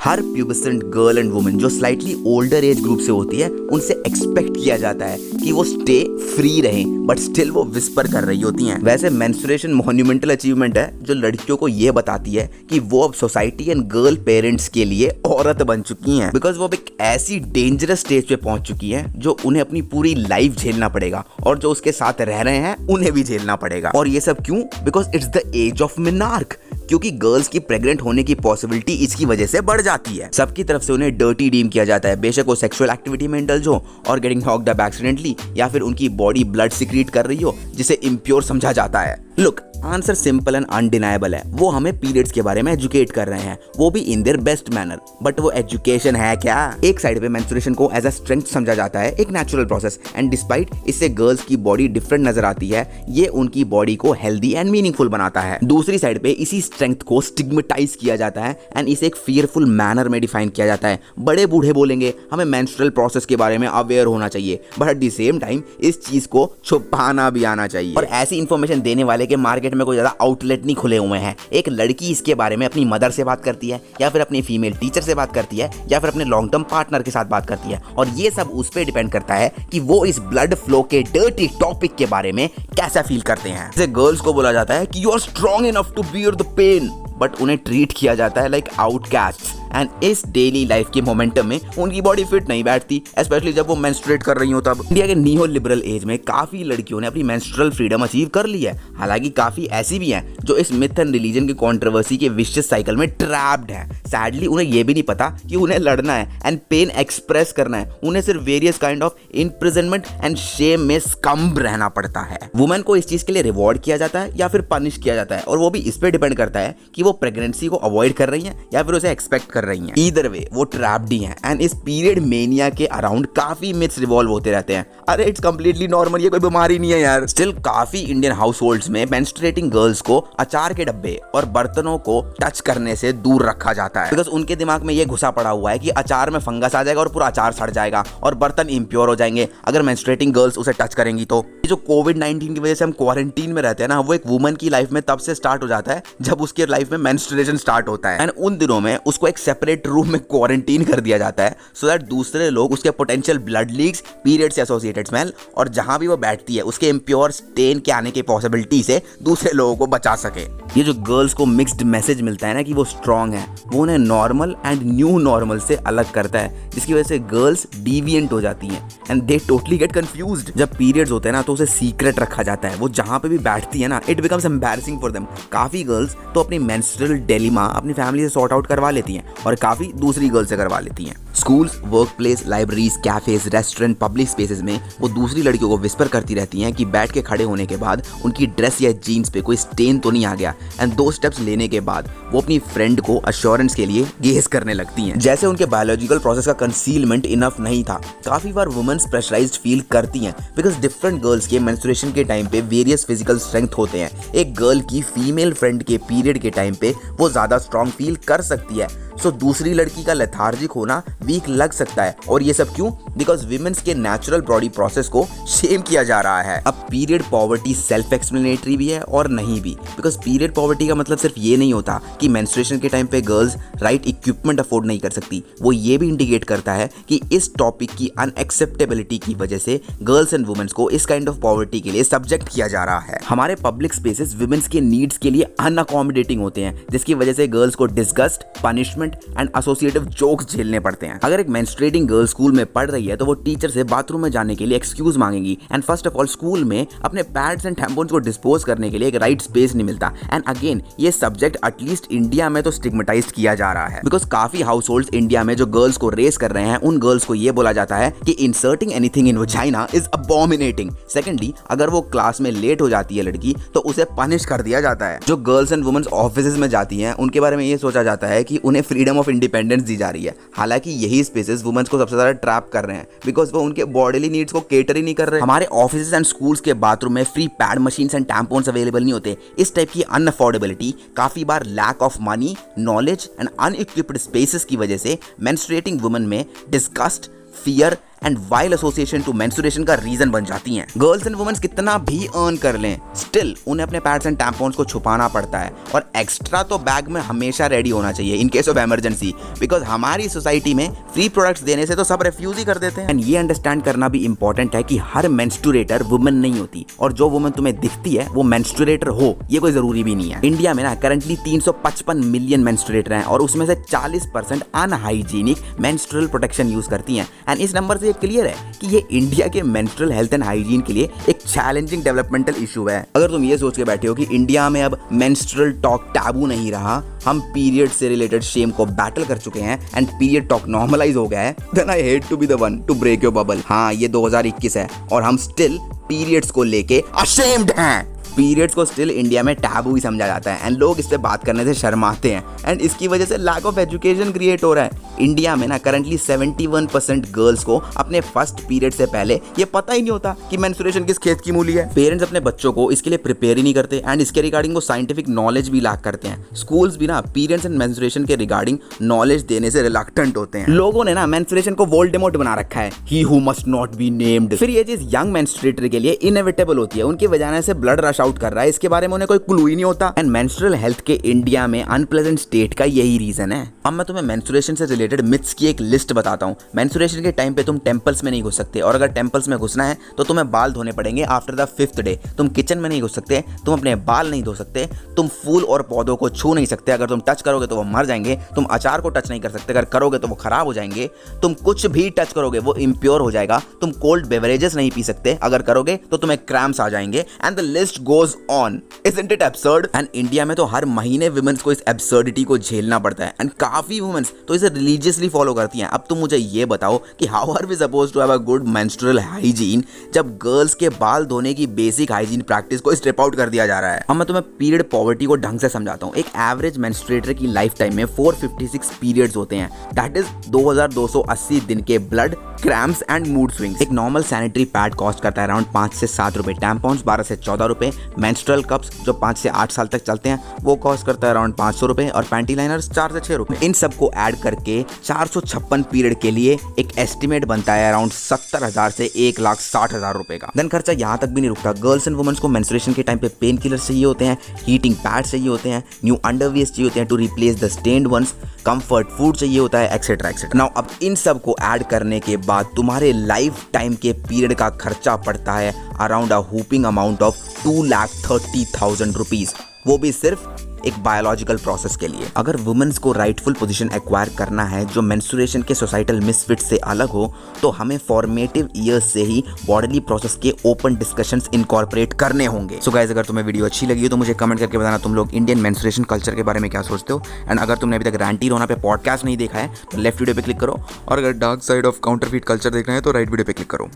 Her प्यूबसेंट girl and woman जो slightly older age group से होती है उनसे एक्सपेक्ट किया जाता है कि वो स्टे फ्री रहें, बट स्टिल वो विस्पर कर रही होती हैं। वैसे मेंस्ट्रुएशन मोन्यूमेंटल अचीवमेंट है जो लड़कियों को ये बताती है कि वो अब सोसाइटी एंड गर्ल पेरेंट्स के लिए औरत बन चुकी हैं, बिकॉज वो अब एक ऐसी डेंजरस स्टेज पे पहुंच चुकी हैं जो उन्हें अपनी पूरी लाइफ झेलना पड़ेगा और जो उसके साथ रह रहे हैं उन्हें भी झेलना पड़ेगा। और ये सब क्यों? Because it's the age of menarche, क्योंकि गर्ल्स की प्रेग्नेंट होने की पॉसिबिलिटी इसकी वजह से बढ़ जाती है। सबकी तरफ से उन्हें डर्टी डीम किया जाता है, बेशक वो सेक्सुअल एक्टिविटी में इंडल्ज हो और गेटिंग हॉक्ड अप एक्सीडेंटली, या फिर उनकी बॉडी ब्लड सिक्रीट कर रही हो जिसे इम्प्योर समझा जाता है। Look, answer simple and undeniable है, वो हमें पीरियड्स के बारे में एजुकेट कर रहे हैं, वो भी in their best manner. But वो एजुकेशन है क्या? एक साइड पे मेंस्ट्रुएशन को एज अ स्ट्रेंथ समझा जाता है, एक नेचुरल प्रोसेस, एंड डिस्पाइट इससे गर्ल्स की बॉडी डिफरेंट नजर आती है, ये उनकी बॉडी को हेल्दी एंड मीनिंगफुल बनाता है। दूसरी साइड पे इसी स्ट्रेंथ को स्टिग्मेटाइज किया जाता है एंड इसे एक फियरफुल मैनर में डिफाइन किया जाता है। बड़े बूढ़े बोलेंगे हमें मेंस्ट्रुअल प्रोसेस के बारे में अवेयर होना चाहिए, but at the same time इस चीज को छुपाना भी आना चाहिए। और ऐसी इंफॉर्मेशन देने वाले के मार्केट में कोई ज्यादा आउटलेट नहीं खुले हुए हैं। एक लड़की इसके बारे में अपनी मदर से बात करती है, या फिर अपनी फीमेल टीचर से बात करती है, या फिर अपने लॉन्ग टर्म पार्टनर के साथ बात करती है, और ये सब उस पर डिपेंड करता है कि वो इस ब्लड फ्लो के डर्टी टॉपिक के बारे में कैसा फील करते हैं। जैसे गर्ल्स को बोला जाता है कि you are strong enough to bear the pain, but उन्हें ट्रीट किया जाता है लाइक आउटकास्ट्स, एंड इस डेली लाइफ के मोमेंटम में उनकी बॉडी फिट नहीं बैठती, स्पेशली जब वो मेंस्ट्रुएट कर रही हो तब। इंडिया के नियो लिबरल एज में काफी लड़कियों ने अपनी मेंस्ट्रुअल फ्रीडम अचीव कर ली है, हालांकि काफी ऐसी भी हैं जो इस मिथ एंड रिलीजन की कंट्रोवर्सी के विशियस साइकिल में ट्रैप्ड हैं। सैडली उन्हें ये भी नहीं पता कि उन्हें लड़ना है एंड पेन एक्सप्रेस करना है, उन्हें सिर्फ various kind of imprisonment and Shem में स्कम्ब रहना पड़ता है। वुमेन को इस चीज के लिए रिवॉर्ड किया जाता है या फिर पनिश किया जाता है, और वो भी इस पे डिपेंड करता है कि वो प्रेगनेंसी को अवॉइड कर रही हैं या फिर उसे एक्सपेक्ट कर रही हैं। ईदर वे वो ट्रैप्ड ही हैं, एंड इस पीरियड मेनिया के अराउंड काफी मिथ्स रिवॉल्व होते रहते हैं। अरे इट्स कंप्लीटली नॉर्मल, ये कोई बीमारी नहीं है यार। स्टिल काफी इंडियन हाउस होल्ड्स में मेंस्ट्रुएटिंग गर्ल्स को अचार के डब्बे और बर्तनों को टच करने से दूर रखा जाता है, बिकॉज उनके दिमाग में ये घुसा पड़ा हुआ है कि अचार में फंगस आ जाएगा और पूरा अचार सड़ जाएगा और बर्तन इम्प्योर हो जाएंगे अगर मेंस्ट्रुएटिंग गर्ल्स उसे टच करेंगी तो। जो कोविड-19 की वजह से हम क्वारंटीन में रहते हैं ना, वो एक वुमन की लाइफ में तब से स्टार्ट हो जाता है जब उसके लाइफ में मेंस्ट्रुएशन स्टार्ट होता है, एंड उन दिनों में उसको एक सेपरेट रूम में क्वारंटीन कर दिया जाता है सो दैट दूसरे लोग उसके पोटेंशियल ब्लड लीक्स, पीरियड से एसोसिएटेड स्मेल और जहां भी वो बैठती है उसके इम्प्योर स्टेन के आने की पॉसिबिलिटी से दूसरे लोगों को बचा सके। ये जो गर्ल्स को मिक्स्ड मैसेज मिलता है ना कि वो स्ट्रांग है, वो उन्हें नॉर्मल एंड न्यू नॉर्मल से अलग करता है, जिसकी वजह से गर्ल्स डिविएंट हो जाती हैं and they totally get confused. जब पीरियड्स होते हैं ना तो उसे सीक्रेट रखा जाता है, वो जहां पे भी बैठती है ना it becomes embarrassing for them. काफी गर्ल्स तो अपनी मेंस्ट्रुअल डिलेमा अपनी फैमिली से सॉर्ट आउट करवा लेती हैं और काफी दूसरी गर्ल्स से करवा लेती हैं। Schools, work place, libraries, cafes, restaurant, public spaces में वो दूसरी लड़कियों को विस्पर करती रहती हैं कि बैठ के खड़े होने के बाद उनकी ड्रेस या जीन्स पे कोई स्टेन तो नहीं आ गया, एंड 2 स्टेप्स लेने के बाद वो अपनी फ्रेंड को अश्योरेंस के लिए गेस करने लगती हैं, जैसे उनके बायोलॉजिकल प्रोसेस का कंसीलमेंट इनफ नहीं था। काफी बार वुमेन्स प्रेशराइज्ड फील करती हैं बिकॉज डिफरेंट गर्ल्स के मेंस्ट्रुएशन के टाइम पे वेरियस फिजिकल स्ट्रेंथ होते हैं। एक गर्ल की फीमेल फ्रेंड के पीरियड के टाइम पे वो ज्यादा स्ट्रांग फील कर सकती है, सो दूसरी लड़की का लेथार्जिक होना वीक लग सकता है। और ये सब क्यों? बिकॉज विमेंस के नेचुरल बॉडी प्रोसेस को शेम किया जा रहा है। अब पीरियड पॉवर्टी सेल्फ एक्सप्लेनेटरी भी है और नहीं भी, बिकॉज पीरियड पॉवर्टी का मतलब सिर्फ ये नहीं होता कि मेंस्ट्रुएशन के टाइम पे गर्ल्स राइट इक्विपमेंट अफोर्ड नहीं कर सकती, वो ये भी इंडिकेट करता है कि इस टॉपिक की अनएक्सेप्टेबिलिटी की वजह से गर्ल्स एंड वुमेन्स को इस काइंड ऑफ पॉवर्टी के लिए सब्जेक्ट किया जा रहा है। हमारे पब्लिक स्पेसेस विमेन्स के नीड्स के लिए अनअकोमोडेटिंग होते हैं, जिसकी वजह से गर्ल्स को disgust, punishment and associative jokes झेलने पड़ते हैं। अगर एक मेंस्ट्रुएटिंग गर्ल स्कूल में पढ़ रही है तो वो टीचर से बाथरूम में जाने के लिए एक्सक्यूज मांगेगी, and first of all school में अपने पैड्स एंड टैम्पॉन्स को डिस्पोज करने के लिए एक राइट स्पेस नहीं मिलता। एंड अगेन ये सब्जेक्ट एटलीस्ट इंडिया में तो स्टिग्मेटाइज्ड किया जा रहा है, बिकॉज काफी हाउस होल्ड्स इंडिया में जो गर्ल्स को रेस कर रहे हैं उन गर्ल्स को ये बोला जाता है कि inserting anything in vagina is abominating. Secondly, अगर वो क्लास में लेट हो जाती है लड़की तो उसे पनिश कर दिया जाता है। जो गर्ल्स एंड वुमेन्स ऑफिस में जाती हैं उनके बारे में ये सोचा जाता है कि उन्हें फ्रीडम ऑफ इंडिपेंडेंस दी जा रही है, हालांकि यही स्पेसेस वुमेन्स को सबसे ज्यादा ट्रैप कर रहे हैं बिकॉज वो उनके बॉडीली नीड्स को केटर ही नहीं कर रहे। हमारे ऑफिस एंड स्कूल्स के बाथरूम में free pad machines and tampons available नहीं होते। इस टाइप की अनअफोर्डेबिलिटी, काफी बार lack of money, knowledge and unequipped spaces की वजह से मेंस्ट्रुएटिंग वुमेन में disgust, fear and vile association to menstruation का रीजन बन जाती हैं। गर्ल्स एंड वुमेन्स कितना भी अर्न कर लें, स्टिल उन्हें अपने पैड्स एंड टैम्पॉन्स को छुपाना पड़ता है और एक्स्ट्रा तो बैग में हमेशा रेडी होना चाहिए in case of emergency, because हमारी सोसाइटी में फ्री प्रोडक्ट्स देने से तो सब रिफ्यूज ही कर देते हैं। एंड ये अंडरस्टैंड करना भी इंपॉर्टेंट है कि हर मेंस्ट्रुएटर वुमेन नहीं होती और जो वुमेन तुम्हें दिखती है वो मेंस्ट्रुएटर हो ये कोई जरूरी भी नहीं है। इंडिया में ना करंटली 355 मिलियन मेंस्ट्रुएटर हैं और उसमें से 40% अनहाइजीनिक मेंस्ट्रुअल प्रोटेक्शन यूज करती हैं। एंड इस नंबर से ये क्लियर है कि ये इंडिया के मेंस्ट्रुअल हेल्थ एंड हाइजीन के लिए एक चैलेंजिंग डेवलपमेंटल इशू है। अगर तुम ये सोच के बैठे हो कि इंडिया में अब मेंस्ट्रुअल टॉक टैबू नहीं रहा, हम पीरियड से रिलेटेड शेम को बैटल कर चुके हैं एंड पीरियड टॉक नॉर्मलाइज हो गया है, then I hate to be the one to break your bubble. हाँ, ये 2021 है और हम स्टिल पीरियड्स को लेके अशेम्ड हैं। पीरियड्स को स्टिल इंडिया में टैबू ही समझा जाता है एंड लोग इससे बात करने से शर्माते हैं एंड इसकी वजह से लैक ऑफ एजुकेशन क्रिएट हो रहा है। इंडिया में ना करंटली 71% गर्ल्स को अपने फर्स्ट पीरियड से पहले ये पता ही नहीं होता कि मेंस्ट्रुएशन किस खेत की मूली है। पेरेंट्स अपने बच्चों को इसके लिए प्रिपेयर ही नहीं करते एंड इसके रिगार्डिंग वो साइंटिफिक नॉलेज भी लैक करते हैं। स्कूल्स भी ना पीरियड्स एंड मेंस्ट्रुएशन के रिगार्डिंग नॉलेज देने से रिलक्टेंट होते हैं। लोगों ने ना मेंस्ट्रुएशन को वोल्डेमॉर्ट बना रखा है, he who must not be named. फिर ये चीज यंग मेंस्ट्रुएटर के लिए इनएविटेबल होती है, उनकी वजह से ब्लड रश आउट कर रहा है, इसके बारे में उन्हें कोई क्लू ही नहीं होता। एंड मेंस्ट्रुअल हेल्थ के इंडिया में अनप्लेजेंट स्टेट का यही रीजन है। अब मैं तुम्हें मेंस्ट्रुएशन से रिलेटेड मिथ्स की एक लिस्ट बताता हूँ। मेंस्ट्रुएशन के टाइम पे तुम टेंपल्स में नहीं घुस सकते और अगर टेंपल्स में घुसना है तो तुम्हें बाल धोने पड़ेंगे आफ्टर द 5th डे। तुम किचन में नहीं घुस सकते, तुम अपने बाल नहीं धो सकते, तुम फूल और पौधों को छू नहीं सकते, अगर तुम टच करोगे तो वो मर जाएंगे। तुम अचार को टच नहीं कर सकते, अगर करोगे तो वो खराब हो जाएंगे। तुम कुछ भी टच करोगे वो इम्प्योर हो जाएगा। तुम कोल्ड बेवरेजेस नहीं पी सकते, अगर करोगे तो तुम्हें क्रैम्प्स आ जाएंगे and the list goes on. Isn't it absurd? And India में तो हर महीने वुमेन्स को इस एब्सर्डिटी को झेलना पड़ता है एंड काफी वुमेन्स तो इसे रिलीजियसली फॉलो करती हैं। अब तुम मुझे ये बताओ कि how are we suppose to have a good menstrual hygiene जब गर्ल्स के बाल धोने की बेसिक हाइजीन प्रैक्टिस को स्ट्रिप आउट कर दिया जा रहा है। अब मैं तुम्हें पीरियड पॉवर्टी को ढंग से समझाता हूँ। एक एवरेज मेंस्ट्रुएटर की लाइफ टाइम में 456 पीरियड्स होते हैं, दैट इज 2280 दिन के blood, cramps and mood swings. एक नॉर्मल सैनिटरी पैड कॉस्ट करता है अराउंड 5 से 7 रुपए, टैम्पॉन्स 12 से 14 रुपए, मेंस्ट्रुअल कप्स जो 5 से 8 साल तक चलते हैं वो कॉस्ट करता है अराउंड 500 रुपए और पैंटी लाइनर्स 4 से 6 रुपए। इन सबको ऐड करके 456 पीरियड के लिए एक एस्टिमेट बनता है अराउंड 70,000 से 1,60,000 रुपए का। देन खर्चा यहाँ तक भी नहीं रुकता। गर्ल्स एंड वुमेन्स को मेंस्ट्रुएशन के टाइम पे पेन किलर्स चाहिए होते हैं, हीटिंग पैड्स चाहिए होते हैं, न्यू अंडरवियर्स चाहिए होते हैं to replace the stained ones, comfort food चाहिए होता है, एक्सेट्रा एक्सेट्रा। नाउ अब इन सब को ऐड करने के बाद तुम्हारे लाइफ टाइम के पीरियड का खर्चा पड़ता है around a whopping amount of 2,30,000 rupees, वो भी सिर्फ एक बायोलॉजिकल प्रोसेस के लिए। अगर वुमेन्स को राइटफुल पोजीशन एक्वायर करना है जो मेंस्ट्रुएशन के सोसाइटल मिसफिट से अलग हो, तो हमें फॉर्मेटिव ईयर्स से ही बॉडीली प्रोसेस के ओपन डिस्कशंस इनकॉर्पोरेट करने होंगे। सो गाइस, अगर तुम्हें वीडियो अच्छी लगी हो तो मुझे कमेंट करके बताना तुम लोग इंडियन मेंस्ट्रुएशन कल्चर के बारे में क्या सोचते हो। एंड अगर तुमने अभी तक रैंटी रोना पे पॉडकास्ट नहीं देखा है तो लेफ्ट वीडियो पे क्लिक करो और अगर dark side of counterfeit culture देखना है तो राइट वीडियो पे क्लिक करो।